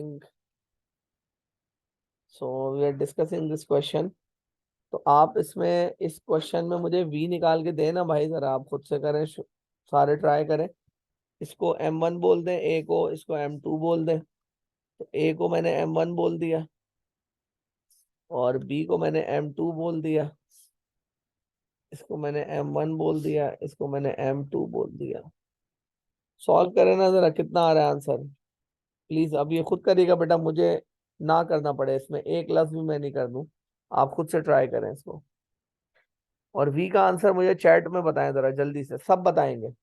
Think so we are discussing this question. तो आप इसमें इस क्वेश्चन में मुझे v निकाल के देना भाई, जरा आप खुद से करें, सारे ट्राई करें। इसको m1 बोल दें, a को, इसको m2 बोल दें। तो a को मैंने m1 बोल दिया और b को मैंने m2 बोल दिया। इसको मैंने m1 बोल दिया, इसको मैंने m2 बोल दिया। सॉल्व करें ना जरा, कितना आ रहा है आंसर। प्लीज अब ये खुद करिएगा बेटा, मुझे ना करना पड़े, इसमें एक लफ्ज भी मैं नहीं कर दूं। आप खुद से ट्राई करें इसको। और वी का आंसर मुझे चैट में बताएं जरा जल्दी से, सब बताएंगे।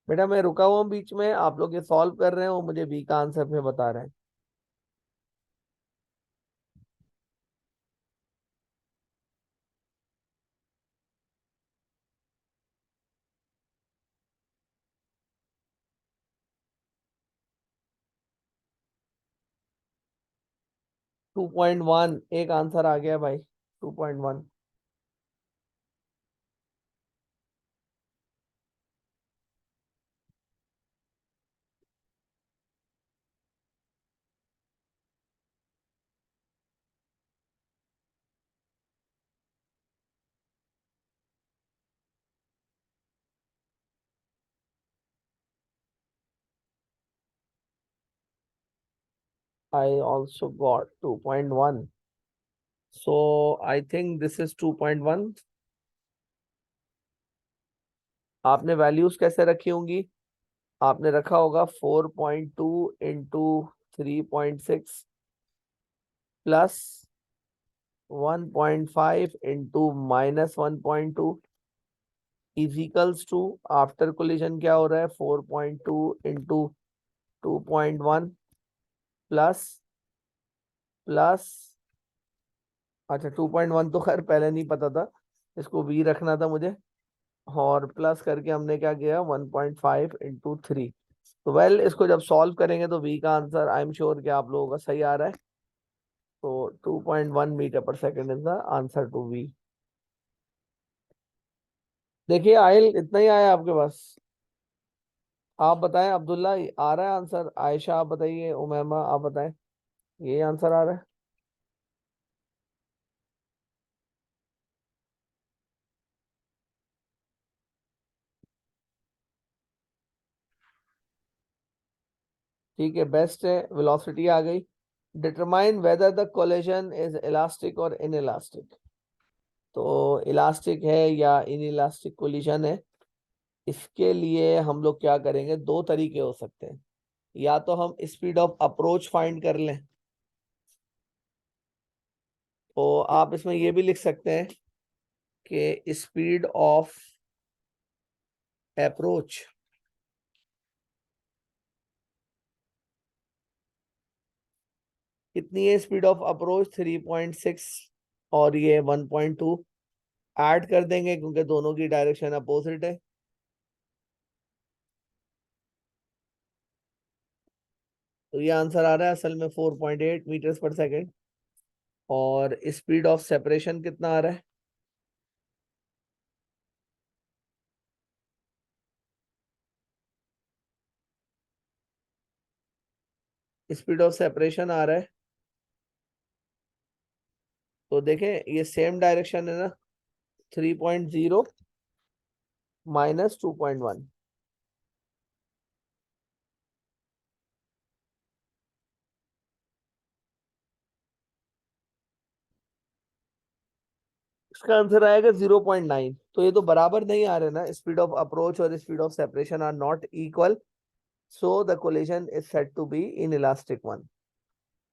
बेटा मैं रुका हुआ हूँ बीच में, आप लोग ये सॉल्व कर रहे हैं और मुझे वी का आंसर फिर बता रहे हैं। 2.1 एक आंसर आ गया भाई, 2.1। I also got 2.1. So I think this is 2.1। आपने वैल्यूज कैसे रखी होंगी? आपने रखा होगा 4.2 into 3.6 plus 1.5 into -1.2 equals to, after collision क्या हो रहा है, 4.2 इंटू 2.1 प्लस प्लस, अच्छा 2.1 तो खैर पहले नहीं पता था, इसको v रखना था मुझे, और प्लस करके हमने क्या किया, 1.5 इंटू 3। तो वेल इसको जब सॉल्व करेंगे तो v का आंसर आई एम श्योर कि आप लोगों का सही आ रहा है। तो 2.1 metre per second is the answer to v। देखिए आयल इतना ही आया आपके पास। आप बताएं, अब्दुल्ला आ रहा है आंसर? आयशा आप बताइए, उमैमा आप बताएं, ये आंसर आ रहा है? ठीक है, बेस्ट है, वेलोसिटी आ गई। Determine whether the collision is elastic और इन इलास्टिक। तो इलास्टिक है या इन इलास्टिक कोलिजन है, इसके लिए हम लोग क्या करेंगे, दो तरीके हो सकते हैं। या तो हम स्पीड ऑफ अप्रोच फाइंड कर लें, तो आप इसमें ये भी लिख सकते हैं कि स्पीड ऑफ अप्रोच कितनी है, स्पीड ऑफ अप्रोच 3.6 और ये 1.2 ऐड कर देंगे क्योंकि दोनों की डायरेक्शन अपोजिट है। तो ये आंसर आ रहा है असल में 4.8 मीटर्स पर सेकेंड। और स्पीड ऑफ सेपरेशन कितना आ रहा है? स्पीड ऑफ सेपरेशन आ रहा है, तो देखें ये सेम डायरेक्शन है ना, 3.0 -2.1। इसका आंसर आएगा 0.9। तो ये तो बराबर नहीं आ रहे ना, स्पीड ऑफ अप्रोच और speed of separation are not equal, so the collision is said to be inelastic one.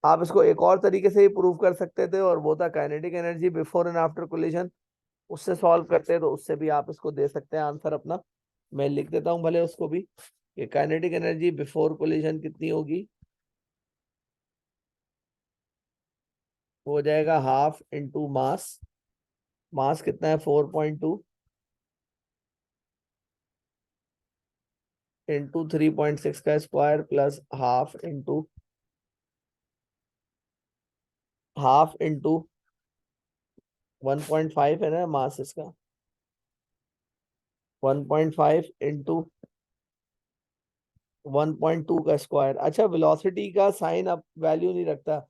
आप इसको एक और तरीके से ही प्रूव कर सकते थे, और वो था kinetic energy before and after collision. उससे सॉल्व करते हैं तो उससे भी आप इसको दे सकते हैं आंसर अपना। मैं लिख देता हूं भले उसको भी, कि काइनेटिक एनर्जी बिफोर कोलिजन कितनी होगी, वो हो जाएगा हाफ इंटू मास। मास कितना है, 4.2 इंटू 3.6 का स्क्वायर प्लस हाफ इंटू 1.5 है ना मास इसका, 1.5 इंटू 1.2 का स्क्वायर। अच्छा, वेलोसिटी का साइन अब वैल्यू नहीं रखता।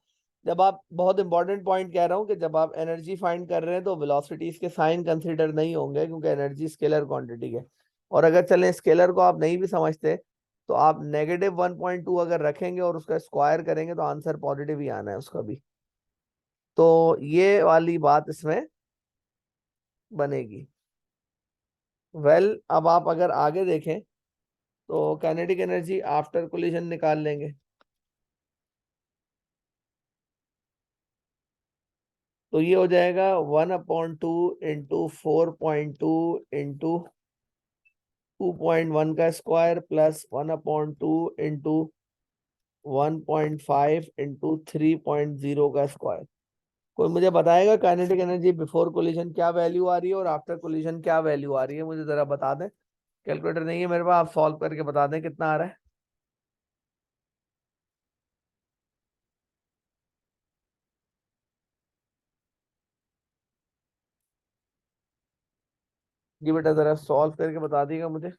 जब आप, बहुत इंपॉर्टेंट पॉइंट कह रहा हूँ कि जब आप एनर्जी फाइंड कर रहे हैं तो वेलोसिटीज के साइन कंसीडर नहीं होंगे, क्योंकि एनर्जी स्केलर क्वांटिटी है। और अगर चलें स्केलर को आप नहीं भी समझते तो आप -1.2 अगर रखेंगे और उसका स्क्वायर करेंगे तो आंसर पॉजिटिव ही आना है उसका भी। तो ये वाली बात इसमें बनेगी। अब आप अगर आगे देखें तो काइनेटिक एनर्जी आफ्टर कोलिजन निकाल लेंगे। तो ये हो जाएगा 1/2 इंटू 4.2 इंटू 2.1 का स्क्वायर प्लस 1/2 इंटू 1.5 इंटू 3.0 का स्क्वायर। कोई मुझे बताएगा काइनेटिक एनर्जी बिफोर कोलिजन क्या वैल्यू आ रही है और आफ्टर कोलिजन क्या वैल्यू आ रही है, मुझे जरा बता दें। कैलकुलेटर नहीं है मेरे पास, आप सॉल्व करके बता दें कितना आ रहा है। जी बेटा जरा सॉल्व करके बता दीजिएगा मुझे।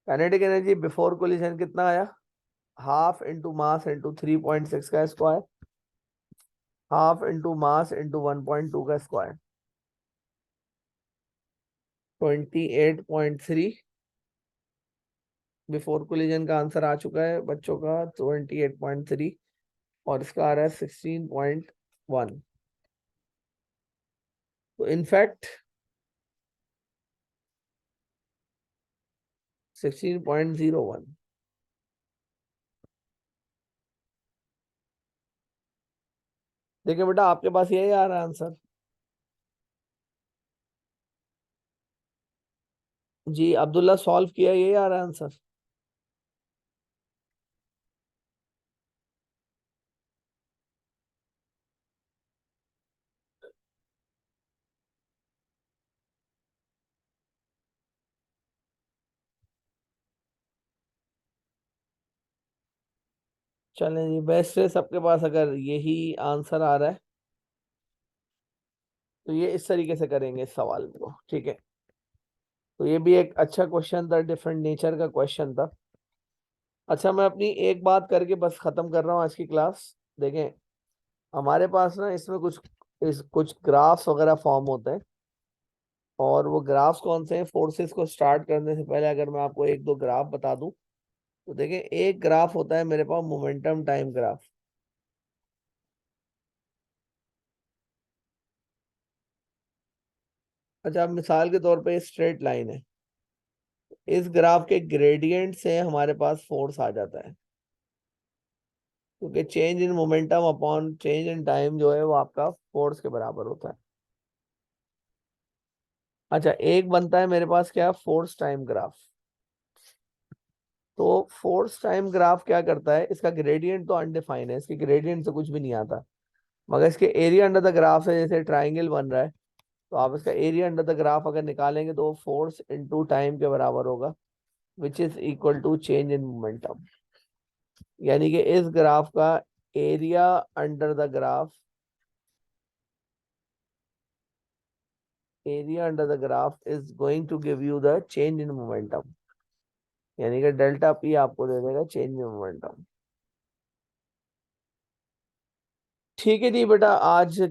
काइनेटिक एनर्जी बिफोर कोलिजन कितना आया? हाफ इंटू मास इंटू 3.6 का square, half into mass into 1.2 का स्क्वायर, 28.3। बिफोर कोलिजन का आंसर आ चुका है बच्चों का 28.3, और इसका आ रहा है 16.1। तो इनफैक्ट 16.01। देखिए बेटा आपके पास यही आ रहा है आंसर। जी अब्दुल्ला सॉल्व किया, यही आ रहा है आंसर। चलें जी, बेस्ट है सबके पास अगर यही आंसर आ रहा है तो ये इस तरीके से करेंगे इस सवाल को, ठीक है। तो ये भी एक अच्छा क्वेश्चन था, डिफरेंट नेचर का क्वेश्चन था। अच्छा, मैं अपनी एक बात करके बस खत्म कर रहा हूँ आज की क्लास। देखें, हमारे पास ना इसमें कुछ ग्राफ्स वगैरह फॉर्म होते हैं, और वो ग्राफ्स कौन से हैं, फोर्सेस को स्टार्ट करने से पहले अगर मैं आपको एक दो ग्राफ बता दूं तो देखें, एक ग्राफ होता है मेरे पास मोमेंटम टाइम ग्राफ। अच्छा, अब मिसाल के तौर पे स्ट्रेट लाइन है, इस ग्राफ के ग्रेडियंट से हमारे पास फोर्स आ जाता है, क्योंकि change in momentum upon change in time जो है वो आपका फोर्स के बराबर होता है। अच्छा, एक बनता है मेरे पास क्या, फोर्स टाइम ग्राफ। तो फोर्स टाइम ग्राफ क्या करता है, इसका ग्रेडियंट तो अनडिफाइन है, इसके ग्रेडियंट से कुछ भी नहीं आता, मगर इसके एरिया अंडर द ग्राफ है, जैसे ट्राइंगल बन रहा है तो आप इसका एरिया अंडर द ग्राफ अगर निकालेंगे तो फोर्स इनटू टाइम के बराबर होगा, which is equal to change in momentum. यानी कि इस ग्राफ का area under the graph, area under the graph is going to give you the change in momentum, यानी कि डेल्टा पी आपको दे देगा चेंज इन मोमेंटम। ठीक है जी बेटा, आज की